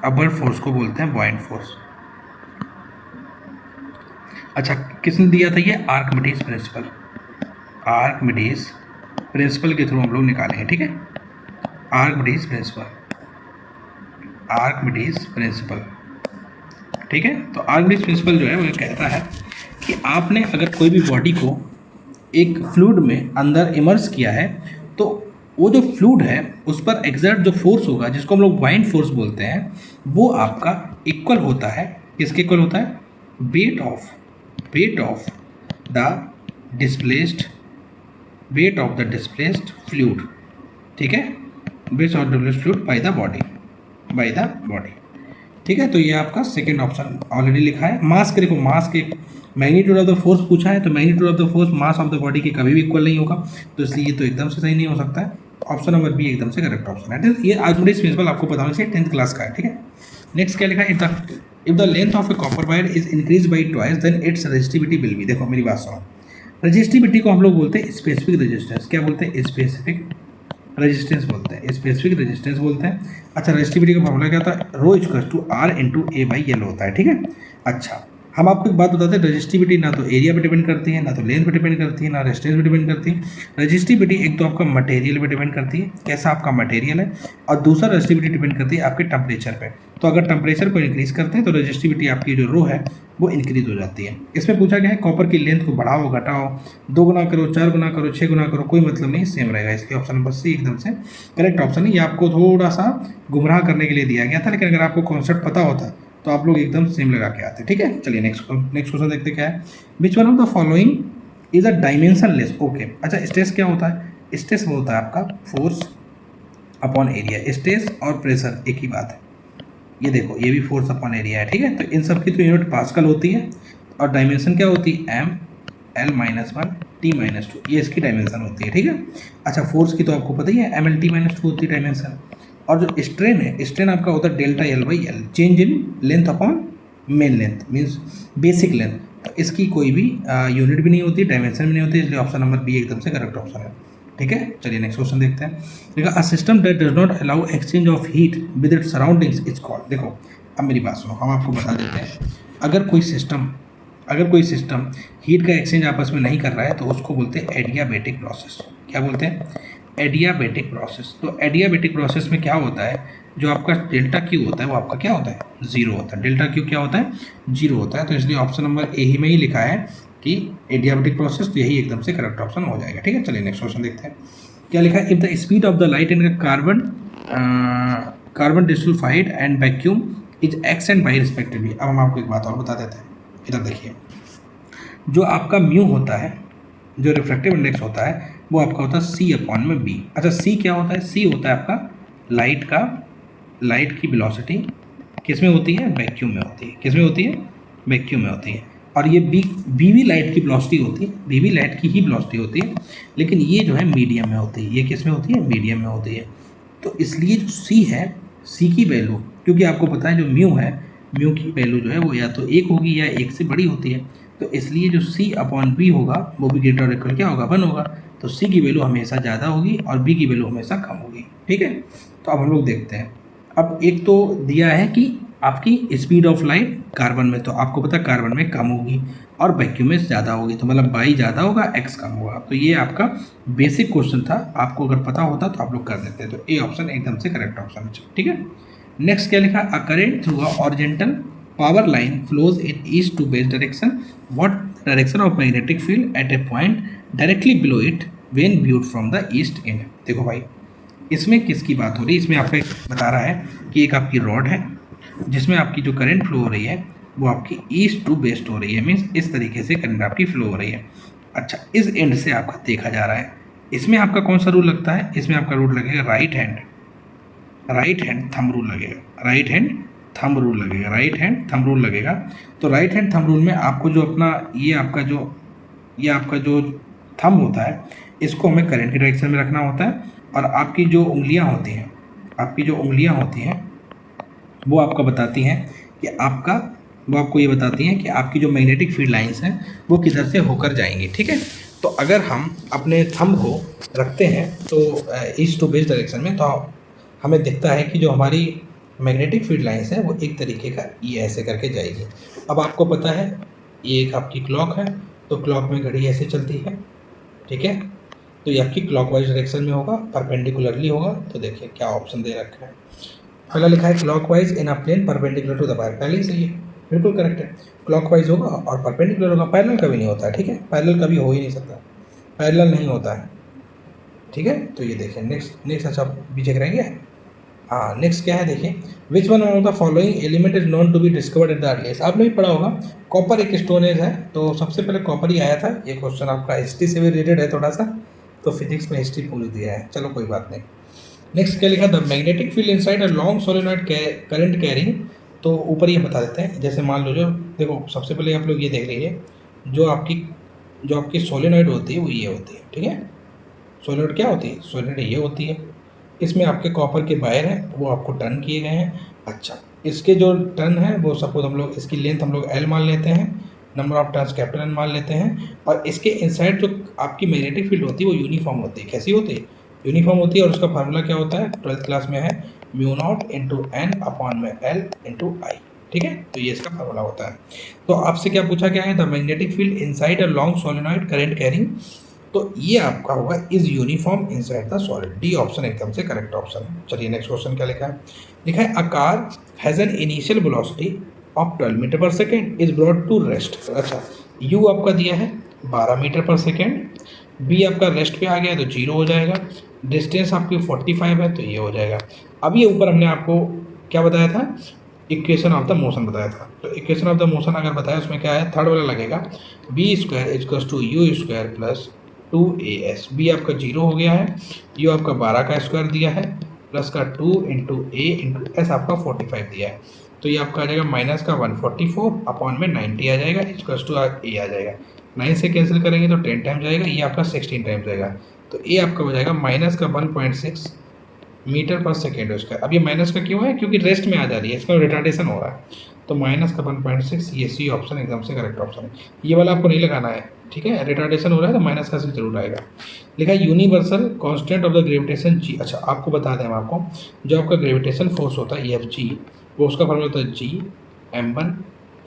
अपवर्ड फोर्स को बोलते हैं बॉइंट फोर्स। अच्छा, किसने दिया था ये? आर्किमिडीज प्रिंसिपल के थ्रू हम लोग निकालेंगे, ठीक है। आर्किमिडीज प्रिंसिपल, ठीक है। तो आर्किमिडीज प्रिंसिपल जो है वो कहता है कि आपने अगर कोई भी बॉडी को एक फ्लूइड में अंदर इमर्स किया है तो वो जो फ्लूइड है उस पर एग्जर्ट जो फोर्स होगा, जिसको हम लोग बॉइंट फोर्स बोलते हैं, वो आपका इक्वल होता है। किसके इक्वल होता है? Weight of the displaced fluid, ठीक है। Weight of displaced fluid by the body, ठीक है। तो ये आपका सेकेंड ऑप्शन ऑलरेडी लिखा है। मास के देखो, मास के मैग्नीट्यूड ऑफ द फोर्स पूछा है, तो magnitude of the force mass of the body के कभी भी इक्वल नहीं होगा, तो इसलिए ये तो एकदम से सही नहीं हो सकता है। ऑप्शन नंबर बी एकदम से करेक्ट ऑप्शन है। ये आर्किमिडीज प्रिंसिपल आपको पता होना चाहिए, 10th क्लास का है, ठीक है। नेक्स्ट क्या लिखा है? If the length of a copper wire is increase by twice then its resistivity will be. देखो मेरी बात सुनो, रेजिस्टिविटी को हम लोग बोलते हैं स्पेसिफिक रेजिस्टेंस। क्या बोलते हैं? स्पेसिफिक रेजिस्टेंस बोलते हैं। अच्छा, रेजिस्टिविटी का फॉर्मूला क्या होता है? Rho equals to R into A by L होता है, ठीक है। अच्छा, हम आपको एक बात बताते हैं, रजिस्टिविटी ना तो एरिया पे डिपेंड करती है, ना तो लेंथ पे डिपेंड करती है, ना रेजिस्टेंस पे डिपेंड करती है। रजिस्टिविटी एक तो आपका मटेरियल पे डिपेंड करती है, कैसा आपका मटेरियल है, और दूसरा रजिस्टिविटी डिपेंड करती है आपके टेम्परेचर पे। तो अगर टेम्परेचर को इंक्रीज करते हैं तो रजिस्टिविटी आपकी जो रो है वो इंक्रीज हो जाती है। इसमें पूछा गया है कॉपर की लेंथ को बढ़ाओ घटाओ, 2 गुना करो, 4 गुना करो, 6 गुना करो, कोई मतलब नहीं, सेम रहेगा। इसके ऑप्शन नंबर सी एकदम से करेक्ट ऑप्शन है। ये आपको थोड़ा सा गुमराह करने के लिए दिया गया था, लेकिन अगर आपको कॉन्सेप्ट पता होता तो आप लोग एकदम सेम लगा के आते। ठीक है, चलिए नेक्स्ट क्वेश्चन देखते क्या है। Which one of the following is a dimensionless. Okay, अच्छा स्ट्रेस क्या होता है? स्ट्रेस वो होता है आपका फोर्स अपॉन एरिया। स्ट्रेस और प्रेशर एक ही बात है। ये देखो, ये भी फोर्स अपॉन एरिया है। ठीक है, तो इन सब की तो यूनिट पास्कल होती है, और डायमेंशन क्या होती है? M L minus 1 T minus 2, ये इसकी डायमेंशन होती है। ठीक है, अच्छा फोर्स की तो आपको पता ही है, एम एल टी माइनस 2 होती है डायमेंशन। और जो स्ट्रेन है, स्ट्रेन आपका होता है delta L by L, change in length upon main length, means basic length. तो इसकी कोई भी यूनिट भी नहीं होती, डायमेंशन भी नहीं होती, इसलिए ऑप्शन नंबर बी एकदम से करेक्ट ऑप्शन है। ठीक है, चलिए नेक्स्ट क्वेश्चन देखते हैं। देखो, a system that does not allow exchange of heat with its surroundings is called. देखो, अब मेरी बात सुनो, हम आपको बता देते हैं, अगर कोई सिस्टम हीट का एक्सचेंज आपस में नहीं कर रहा है तो उसको बोलते हैं एडियाबेटिक प्रोसेस। क्या बोलते हैं? Adiabatic process. तो एडियाबेटिक प्रोसेस में क्या होता है, जो आपका डेल्टा क्यू होता है वो आपका क्या होता है? जीरो होता है। डेल्टा क्यू क्या होता है? जीरो होता है। तो इसलिए ऑप्शन नंबर ए ही में ही लिखा है कि एडियाबेटिक प्रोसेस, तो यही एकदम से करेक्ट ऑप्शन हो जाएगा। ठीक है, चलिए नेक्स्ट क्वेश्चन देखते हैं क्या लिखा है। If the speed of the light in carbon disulphide and vacuum is x and y respectively. अब हम आपको एक बात और बता देते हैं, इधर देखिए, जो आपका म्यू होता है, जो रिफ्रैक्टिव इंडेक्स होता है, वो आपका होता है सी अपॉन में बी। अच्छा, सी क्या होता है? सी होता है आपका लाइट की वेलोसिटी किस में होती है? वैक्यूम में होती है। किस में होती है? वैक्यूम में होती है। और ये बी भी लाइट की वेलोसिटी होती है, बी भी लाइट की ही वेलोसिटी होती है, लेकिन ये जो है मीडियम में होती है। ये किस में होती है? मीडियम में होती है। तो इसलिए जो सी है, सी की वैल्यू, क्योंकि आपको पता है जो म्यू है, म्यू की वैल्यू जो है वो या तो 1 होगी या 1 से बड़ी होती है। तो इसलिए जो सी अपॉन बी होगा वो भी ग्रेटर और इक्वल क्या होगा? 1 होगा। तो सी की वैल्यू हमेशा ज़्यादा होगी और बी की वैल्यू हमेशा कम होगी। ठीक है, तो अब हम लोग देखते हैं। अब एक तो दिया है कि आपकी स्पीड ऑफ लाइट कार्बन में, तो आपको पता है कार्बन में कम होगी और वैक्यूम में ज़्यादा होगी, तो मतलब वाई ज़्यादा होगा, एक्स कम होगा। तो ये आपका बेसिक क्वेश्चन था, आपको अगर पता होता तो आप लोग कर देते। तो ए ऑप्शन एकदम से करेक्ट ऑप्शन है। ठीक है, नेक्स्ट क्या लिखा? A current through a horizontal power line flows in east to west direction, what direction of magnetic field at a point directly below it when viewed from the east end. देखो भाई, इसमें किसकी बात हो रही है? इसमें आपका एक बता रहा है कि एक आपकी रॉड है जिसमें आपकी जो करंट फ्लो हो रही है वो आपकी ईस्ट टू वेस्ट हो रही है, मीन्स इस तरीके से करंट आपकी फ्लो हो रही है। अच्छा, इस एंड से आपका देखा जा रहा है, इसमें आपका कौन सा रूल लगता है? इसमें आपका रूल लगेगा राइट हैंड थंब रूल लगेगा। राइट हैंड थंब रूल लगेगा। तो राइट हैंड थंब रूल में आपको जो अपना ये आपका जो थंब होता है, इसको हमें करंट की डायरेक्शन में रखना होता है, और आपकी जो उंगलियां होती हैं वो आपको ये बताती हैं कि आपकी जो मैग्नेटिक फील्ड लाइंस हैं वो किधर से होकर जाएंगी। ठीक है, तो अगर हम अपने थंब को रखते हैं तो ईस्ट टू वेस्ट डायरेक्शन में, तो हमें दिखता है कि जो हमारी मैग्नेटिक फील्ड लाइंस है वो एक तरीके का ये ऐसे करके जाएगी। अब आपको पता है ये एक आपकी क्लॉक है, तो क्लॉक में घड़ी ऐसे चलती है। ठीक है, तो ये आपकी क्लॉकवाइज डायरेक्शन में होगा, परपेंडिकुलरली होगा। तो देखिए क्या ऑप्शन दे रखा है, पहला लिखा है clockwise in a plane perpendicular to the wire. पहले ही सही है, बिल्कुल करेक्ट है। क्लॉकवाइज होगा और परपेंडिकुलर होगा, पैरेलल कभी नहीं होता है। ठीक है, पैरेलल कभी हो ही नहीं सकता, पैरेलल नहीं होता है। ठीक है, तो ये देखिए नेक्स्ट अच्छा पीछे रह गया। हाँ, नेक्स्ट क्या है देखिए, which one of the following element is known to be discovered at the earliest. आपने भी पढ़ा होगा कॉपर एक स्टोनेज है, तो सबसे पहले कॉपर ही आया था। ये क्वेश्चन आपका हिस्ट्री से भी रिलेटेड है थोड़ा सा, तो फिजिक्स में हिस्ट्री पूछ दिया है, चलो कोई बात नहीं। नेक्स्ट क्या लिखा, the magnetic field inside a long solenoid current carrying. तो ऊपर ये बता देते हैं, जैसे मान लो जो देखो, सबसे पहले आप लोग ये देख लीजिए, जो आपकी सोलेनॉइड होती है वो ये होती है। ठीक है, सोलेनॉइड क्या होती है? सोलेनॉइड ये होती है। इसमें आपके कॉपर के वायर हैं वो आपको टर्न किए गए हैं। अच्छा, इसके जो टर्न है वो सपोज हम लोग इसकी लेंथ हम लोग L मान लेते हैं, number of turns capital N मान लेते हैं, और इसके इनसाइड जो आपकी मैग्नेटिक फील्ड होती है वो यूनिफॉर्म होती है। कैसी होती है? यूनिफॉर्म होती है, और उसका फार्मूला क्या होता है? 12th क्लास में है, mu naught into N upon में L इंटू आई। ठीक है, तो ये इसका फार्मूला होता है। तो आपसे क्या पूछा गया है, the magnetic field inside a long solenoid current carrying, तो ये आपका होगा is uniform inside the solid. D option एकदम से करेक्ट ऑप्शन है। चलिए नेक्स्ट क्वेश्चन क्या लिखा है, लिखा है a car has an initial velocity of 12 metre पर second is brought to rest. अच्छा, यू आपका दिया है 12 मीटर पर सेकेंड, बी आपका रेस्ट पे आ गया तो जीरो हो जाएगा, डिस्टेंस आपकी 45 है तो ये हो जाएगा। अब ये ऊपर हमने आपको क्या बताया था, इक्वेशन ऑफ द मोशन बताया था। तो इक्वेशन ऑफ द मोशन अगर बताया उसमें क्या है, थर्ड वाला लगेगा v square equals to u square plus 2as। V आपका जीरो हो गया है, यू आपका 12 का स्क्वायर दिया है, प्लस का 2 इंटू ए इंटू एस आपका 45 दिया है। तो ये आपका आ जाएगा माइनस का 144 अपॉन में 90 आ जाएगा, इजकल्स टू ए आ जाएगा। 9 से कैंसिल करेंगे तो 10 टाइम जाएगा, ये आपका 16 टाइम जाएगा। तो ए आपका हो जाएगा माइनस का 1.6 मीटर पर सेकेंड स्क्वायर। अब ये माइनस का क्यों है, क्योंकि रेस्ट में आ जा रही है, इसका रिटार्डेशन हो रहा है। तो माइनस का 1.6, ये सी ऑप्शन एकदम से करेक्ट ऑप्शन है। ये वाला आपको नहीं लगाना है, ठीक है, रिटार्डेशन हो रहा है तो माइनस का सिर्फ जरूर आएगा। लिखा है universal constant of the gravitation G. अच्छा, आपको बता दें हम आपको, जो आपका ग्रेविटेशन फोर्स होता है एफ जी, वो उसका फॉर्मूला होता है G m1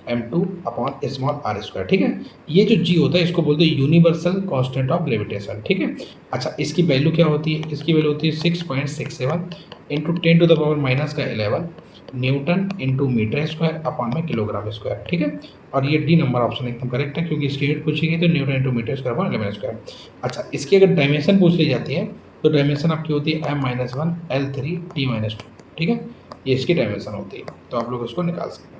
m2 upon small r square. ठीक है, ये जो जी होता है इसको बोलते हैं यूनिवर्सल कांस्टेंट ऑफ ग्रेविटेशन। ठीक है, अच्छा इसकी वैल्यू क्या होती है, इसकी वैल्यू होती है 6.67 into 10 to the power minus का 11 newton into metre square upon में किलोग्राम स्क्वायर। ठीक है, और ये डी नंबर ऑप्शन एकदम करेक्ट है, क्योंकि इसकी यूनिट पूछी गई तो newton into metre square upon 11 square. अच्छा, इसकी अगर डायमेंशन पूछ ली जाती है तो डायमेंशन आपकी होती है m-1 L3 T-2। ठीक है, ये इसकी डायमेंशन होती है, तो आप लोग इसको निकाल सकते हैं।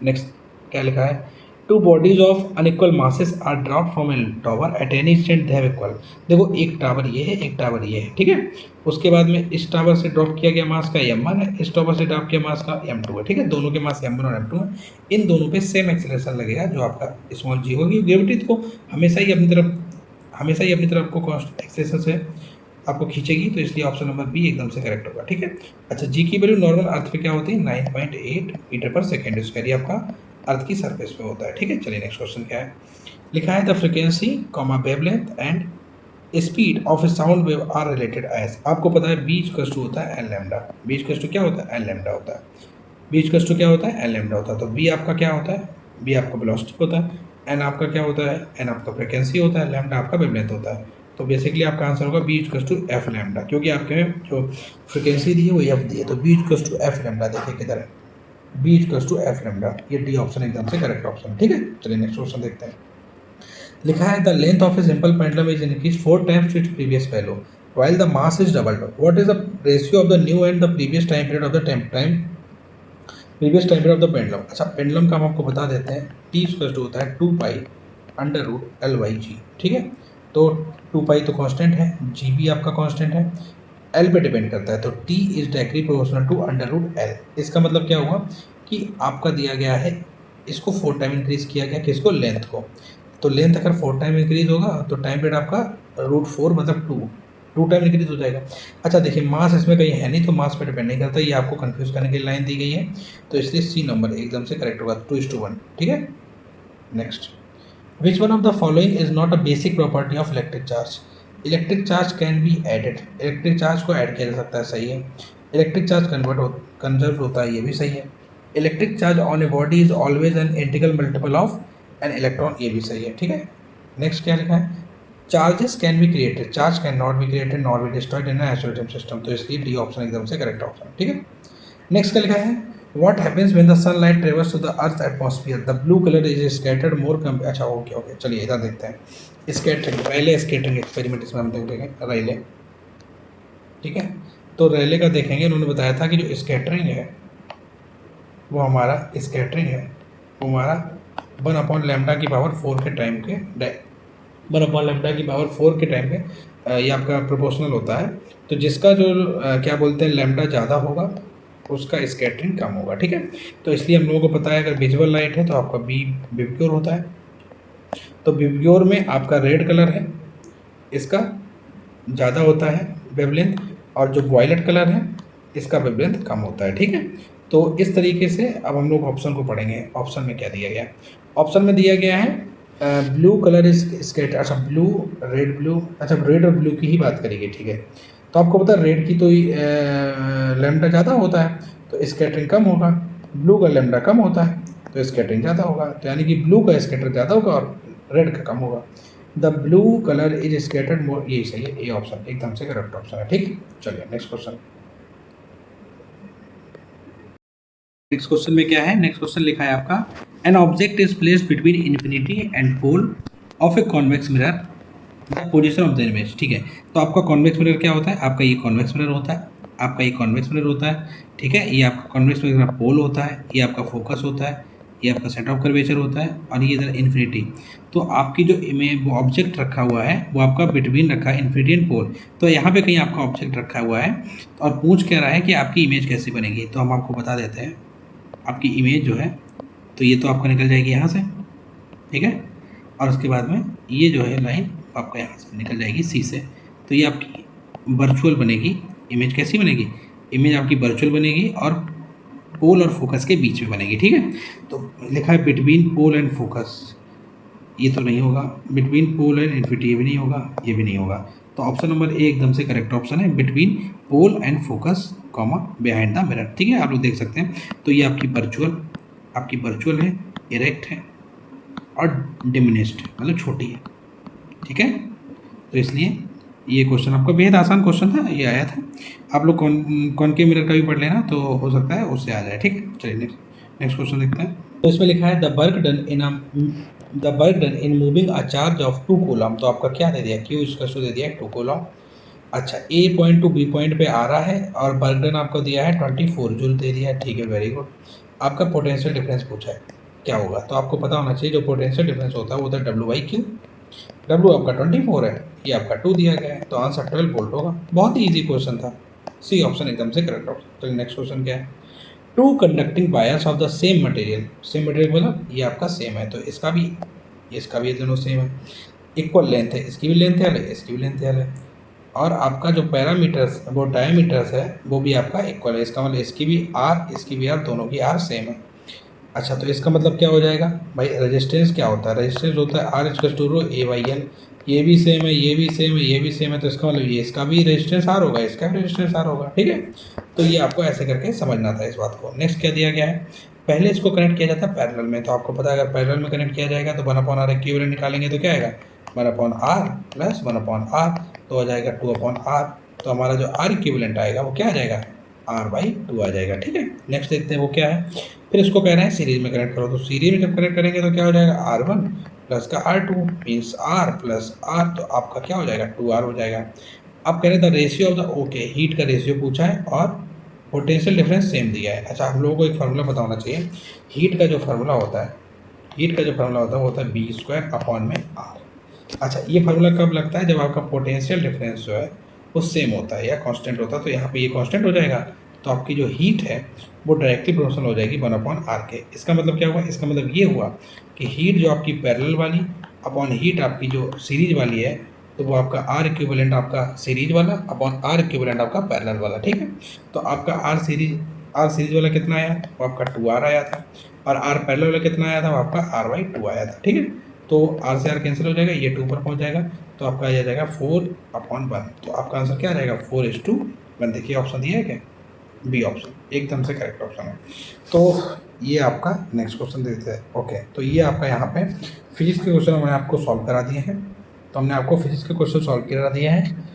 नेक्स्ट क्या लिखा है, two bodies of unequal masses are drop from a tower at any instant they have equal. देखो एक टावर ये है, एक टावर ये है, ठीक है, उसके बाद में इस टावर से ड्रॉप किया गया मास का m1 है, इस टावर से ड्रॉप किया मास का m2 है। ठीक है, दोनों के मास m1 और m2 है, इन दोनों पे सेम एक्सेलरेशन लगेगा जो आपका स्मॉल जी होगी। ग्रेविटी को हमेशा ही अपनी तरफ को एक्सेलरेशन से आपको खींचेगी, तो इसलिए ऑप्शन नंबर बी एकदम से करेक्ट होगा। ठीक है, अच्छा जी की वैल्यू नॉर्मल अर्थ पे क्या होती है 9.8 मीटर पर सेकेंड स्क्वायर, ये आपका अर्थ की सरफेस पे होता है। ठीक है, चलिए नेक्स्ट क्वेश्चन क्या है, लिखा है the frequency comma wavelength and speed of a sound wave are related as. आपको पता है बीच कस्ट होता है एल लैम्डा, बीच कस्ट क्या होता है एल लैम्डा होता है, बीच कस्ट क्या होता है एल लैम्डा होता है। तो बी आपका क्या होता है, बी आपका वेलोसिटी होता है, एन आपका क्या होता है, एन आपका फ्रीक्वेंसी होता है, लैम्डा आपका वेवलेंथ होता है। तो बेसिकली आपका आंसर होगा V equals to F lambda, क्योंकि आपके जो फ्रिक्वेंसी दी है वो एफ दी है, तो V equals to F lambda. देखिए किधर है, B equals to F lambda, ये डी ऑप्शन एकदम से करेक्ट ऑप्शन। ठीक है, चलिए नेक्स्ट क्वेश्चन देखते हैं। लिखा है the length of a simple pendulum is increase 4 times its previous value while the mass is doubled. What is the ratio of the new and the previous time period of the previous time period of the pendulum? अच्छा, पेंडुलम का हम आपको बता देते हैं, टी इक्वल्स टू होता है 2 pi under root L by G. ठीक है, तो 2 पाई तो कांस्टेंट है, जी भी आपका कांस्टेंट है, एल पे डिपेंड करता है, तो T is directly proportional to under root L. इसका मतलब क्या हुआ कि आपका दिया गया है, इसको 4 टाइम इंक्रीज किया गया, किसको, लेंथ को। तो लेंथ अगर 4 टाइम इंक्रीज होगा तो टाइम पीरियड आपका रूट 4 मतलब 2 टाइम इंक्रीज हो जाएगा। अच्छा देखिए, मास इसमें कहीं है नहीं, तो मास पे डिपेंड नहीं करता, ये आपको कंफ्यूज करने की लाइन दी गई है, तो इसलिए सी नंबर एकदम से करेक्ट होगा, 2:1। ठीक है, next, which one of the following is not a basic property of electric charge. Electric charge can be added, electric charge को ऐड किया जा सकता है, सही है। इलेक्ट्रिक चार्ज कंजर्व होता है, ये भी सही है। Electric charge on a body is always an integral multiple of an electron, ये भी सही है। ठीक है, नेक्स्ट क्या लिखा है, charges can be created, charge can not be created not be destroyed in isolated system, तो इसलिए डी ऑप्शन एकदम से करेक्ट ऑप्शन। ठीक है, नेक्स्ट क्या लिखा है, what happens when the sunlight travels to the earth atmosphere the blue colour is scattered more कम। अच्छा ओके, चलिए इधर देखते हैं, स्कैटरिंग, रैले स्कैटरिंग एक्सपेरिमेंट इसमें हम देखेंगे, रैले। ठीक है, तो रैले का देखेंगे, उन्होंने बताया था कि जो स्कैटरिंग है वो हमारा 1/λ की पावर 4 के टाइम के 1/λ की पावर 4 के टाइम पे ये आपका प्रोपोर्शनल होता है। तो जिसका जो क्या बोलते हैं लैम्डा ज़्यादा होगा उसका स्कैटरिंग कम होगा। ठीक है, तो इसलिए हम लोगों को पता है अगर विजुअल लाइट है तो आपका विबग्योर होता है, तो विबग्योर में आपका रेड कलर है, इसका ज़्यादा होता है वेवलेंथ, और जो वॉयलेट कलर है इसका वेवलेंथ कम होता है। ठीक है, तो इस तरीके से अब हम लोग ऑप्शन को पढ़ेंगे। ऑप्शन में क्या दिया गया, ऑप्शन में दिया गया है ब्लू कलर इज स्कैटर, अच्छा ब्लू, रेड और ब्लू की ही बात करेंगे। ठीक है, तो आपको पता है रेड की तो लैम्डा ज़्यादा होता है तो स्कैटरिंग कम होगा, ब्लू का लेमडा कम होता है तो स्कैटरिंग ज़्यादा होगा, तो यानी कि ब्लू का स्कैटर ज़्यादा होगा और रेड का कम होगा। The blue colour is scattered more, यही सही है, ए ऑप्शन एकदम से करेक्ट ऑप्शन है। ठीक, चलिए नेक्स्ट क्वेश्चन। नेक्स्ट क्वेश्चन में क्या है, नेक्स्ट क्वेश्चन लिखा है आपका, an object is placed between infinity and pole of a convex mirror the position of the image. ठीक है, तो आपका कॉन्वेक्स मिरर क्या होता है, आपका ये कॉन्वेक्स मिरर होता है, आपका ये कॉन्वेक्स मिरर होता है। ठीक है, ये आपका कॉन्वेक्स मिरर का पोल होता है, ये आपका फोकस होता है, ये आपका सेंटर ऑफ कर्वेचर होता है, और ये इधर इन्फिनिटी। तो आपकी जो इमेज वो ऑब्जेक्ट रखा हुआ है वो आपका बिटवीन रखा है इन्फिनिटी एंड पोल। तो यहाँ पे कहीं आपका ऑब्जेक्ट रखा हुआ है और पूछ क्या रहा है कि आपकी इमेज कैसी बनेगी, तो हम आपको बता देते हैं। आपकी इमेज जो है तो ये तो आपका निकल जाएगी यहाँ से, ठीक है, और उसके बाद में ये जो है लाइन आपका यहाँ से निकल जाएगी सी से। तो ये आपकी वर्चुअल बनेगी इमेज। कैसी बनेगी इमेज आपकी, वर्चुअल बनेगी और पोल और फोकस के बीच में बनेगी। ठीक है, तो लिखा है बिटवीन पोल एंड फोकस, ये तो नहीं होगा। बिटवीन पोल एंड इन्फिनिटी, ये भी नहीं होगा, ये भी नहीं होगा। तो ऑप्शन नंबर ए एकदम से करेक्ट ऑप्शन है, between pole and focus comma behind the mirror. ठीक है, आप लोग देख सकते हैं। तो ये आपकी वर्चुअल है, इरेक्ट है और डिमिनिश्ड मतलब छोटी है। ठीक है, तो इसलिए ये क्वेश्चन आपका बेहद आसान क्वेश्चन था, ये आया था। आप लोग कॉनकेव मिरर का भी पढ़ लेना तो हो सकता है उससे आ जाए। ठीक है, चलिए नेक्स्ट क्वेश्चन देखते हैं। तो इसमें लिखा है the work done in moving a charge of 2 coulomb. तो आपका क्या दे दिया, क्यू इसका दे दिया 2 कूलम। अच्छा, ए पॉइंट टू बी पॉइंट पे आ रहा है और वर्क डन आपको दिया है 24 जूल दे दिया है। ठीक है, वेरी गुड। आपका पोटेंशियल डिफरेंस पूछा है क्या होगा, तो आपको पता होना चाहिए जो पोटेंशियल डिफरेंस होता है वो होता है W/Q। W आपका 24 है, ये आपका 2 दिया गया है, तो आंसर 12 वोल्ट होगा। बहुत ही ईजी क्वेश्चन था, सी ऑप्शन एकदम से करेक्ट ऑप्शन। चलिए नेक्स्ट क्वेश्चन क्या है, two conducting wires of the same material. Same material मतलब ये आपका सेम है, तो इसका भी ये दोनों सेम है, इक्वल लेंथ है, इसकी भी लेंथ है, इसकी भी लेंथ है, और आपका जो पैरामीटर्स वो डायमीटर्स है वो भी आपका इक्वल है। इसका मतलब इसकी भी आर दोनों की आर सेम है। अच्छा, तो इसका मतलब क्या हो जाएगा भाई, रेजिस्टेंस क्या होता है, रेजिस्टेंस होता है are equal to row A/L। ये भी सेम है, ये भी सेम है, ये भी सेम है, तो इसका मतलब ये इसका भी रेजिस्टेंस आर होगा, इसका भी रेजिस्टेंस आर होगा। ठीक है, तो ये आपको ऐसे करके समझना था इस बात को। नेक्स्ट क्या दिया गया है, पहले इसको कनेक्ट किया जाता है पैरेलल में, तो आपको पता है अगर पैरेलल में कनेक्ट किया जाएगा तो 1/r इक्विवेलेंट निकालेंगे तो क्या आएगा 1/r प्लस 1/r, तो आ जाएगा 2/r। तो हमारा जो r इक्विवेलेंट आएगा वो क्या आ जाएगा R/2 आ जाएगा। ठीक है, नेक्स्ट देखते हैं वो क्या है। फिर इसको कह रहे हैं सीरीज में कनेक्ट करो, तो सीरीज में जब कनेक्ट करेंगे तो क्या हो जाएगा R1 प्लस का R2 means R plus R, तो आपका क्या हो जाएगा 2R हो जाएगा। आप कह रहे थे ratio of the, okay, heat का रेशियो पूछा है और पोटेंशियल डिफरेंस सेम दिया है। अच्छा, हम लोगों को एक फार्मूला पता होना चाहिए, हीट का जो फार्मूला होता है वो होता है V²/R। अच्छा, ये फार्मूला कब लगता है, जब आपका पोटेंशियल डिफरेंस जो है वो सेम होता है या कांस्टेंट होता है। तो यहाँ पे ये कांस्टेंट हो जाएगा, तो आपकी जो हीट है वो डायरेक्टली प्रोपोर्शनल हो जाएगी 1/r के। इसका मतलब क्या हुआ, इसका मतलब ये हुआ कि हीट जो आपकी पैरेलल वाली अपॉन हीट आपकी जो सीरीज वाली है, तो वो आपका R इक्विवेलेंट आपका सीरीज वाला अपॉन R इक्विवेलेंट आपका पैरेलल वाला। ठीक है, तो आपका R सीरीज वाला कितना आया, वो आपका 2R आया था, और R पैरेलल वाला कितना आया था, वो आपका R/2 आया था। ठीक है, तो R से R कैंसिल हो जाएगा, ये 2 पर पहुंच जाएगा, तो आपका आ जाएगा 4/1। तो आपका आंसर क्या रहेगा 4:1। देखिए ऑप्शन दिया है क्या, बी ऑप्शन एकदम से करेक्ट ऑप्शन है। तो ये आपका नेक्स्ट क्वेश्चन देते हैं। ओके, तो ये आपका यहाँ पे फिजिक्स के क्वेश्चन हमने आपको सॉल्व करा दिए हैं। तो हमने आपको फिजिक्स के क्वेश्चन सॉल्व करा दिए हैं,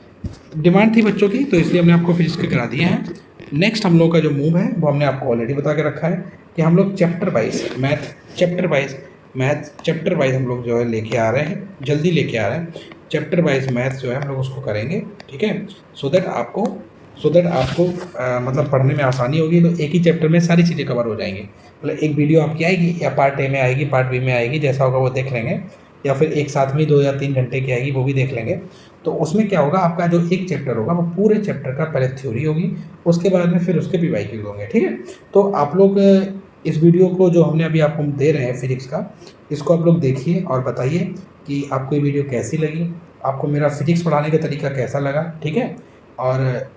डिमांड थी बच्चों की, तो इसलिए हमने आपको फिजिक्स के करा दिए हैं। नेक्स्ट हम लोग का जो मूव है वो हमने आपको ऑलरेडी बता के रखा है कि हम लोग chapter wise math chapter wise हम लोग जो है लेके आ रहे हैं, जल्दी लेके आ रहे हैं। चैप्टर वाइज मैथ जो है हम लोग उसको करेंगे। ठीक है, सो दैट आपको मतलब पढ़ने में आसानी होगी। तो एक ही चैप्टर में सारी चीज़ें कवर हो जाएंगी, मतलब एक वीडियो आपकी आएगी, या पार्ट ए में आएगी, पार्ट बी में आएगी, जैसा होगा वो देख लेंगे, या फिर एक साथ में 2 या 3 घंटे की आएगी, वो भी देख लेंगे। तो उसमें क्या होगा, आपका जो एक चैप्टर होगा वो पूरे चैप्टर का पहले थ्योरी होगी, उसके बाद में फिर उसके PYQ होंगे। ठीक है, तो आप लोग इस वीडियो को जो हमने अभी आपको दे रहे हैं फिजिक्स का, इसको आप लोग देखिए और बताइए कि आपको ये वीडियो कैसी लगी, आपको मेरा फिजिक्स पढ़ाने का तरीका कैसा लगा। ठीक है, और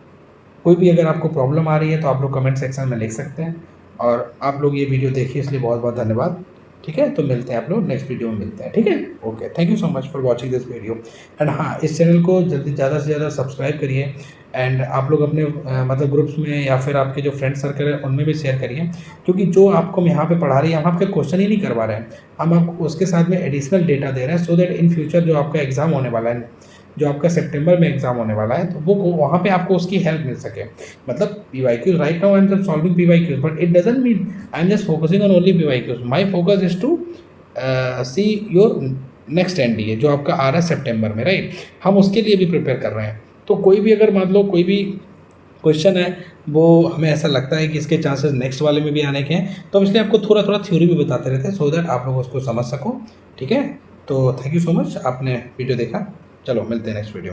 कोई भी अगर आपको प्रॉब्लम आ रही है तो आप लोग कमेंट सेक्शन में लिख सकते हैं। और आप लोग ये वीडियो देखिए, इसलिए बहुत बहुत धन्यवाद। ठीक है, तो मिलते हैं आप लोग नेक्स्ट वीडियो में मिलते हैं, ठीक है। Okay, thank you so much for watching this video. And हाँ, इस चैनल को जल्दी ज़्यादा से ज़्यादा सब्सक्राइब करिए एंड आप लोग अपने मतलब ग्रुप्स में या फिर आपके जो फ्रेंड सर्कल है उनमें भी शेयर करिए, क्योंकि जो आपको हम यहाँ पे पढ़ा रही है, हम आपके क्वेश्चन ही नहीं करवा रहे हैं, हम आपको उसके साथ में एडिशनल डेटा दे रहे हैं, सो दैट इन फ्यूचर जो आपका एग्ज़ाम होने वाला है, जो आपका सितंबर में एग्ज़ाम होने वाला है, तो वो वहाँ पे आपको उसकी हेल्प मिल सके। मतलब PYQs right now I am just solving PYQs, but it doesn't mean I am just focusing on only PYQs। My focus is to see your next NDA जो आपका आ रहा है सितंबर में, राइट। हम उसके लिए भी प्रिपेयर कर रहे हैं। तो कोई भी अगर मान लो कोई भी क्वेश्चन है, वो हमें ऐसा लगता है कि इसके चांसेस नेक्स्ट वाले में भी आने के हैं, तो हम इसलिए आपको थोड़ा थोड़ा थ्योरी भी बताते रहते हैं, सो दैट आप लोग उसको समझ सको, ठीक है। तो थैंक यू सो मच, आपने वीडियो देखा। चलो मिलते हैं नेक्स्ट वीडियो।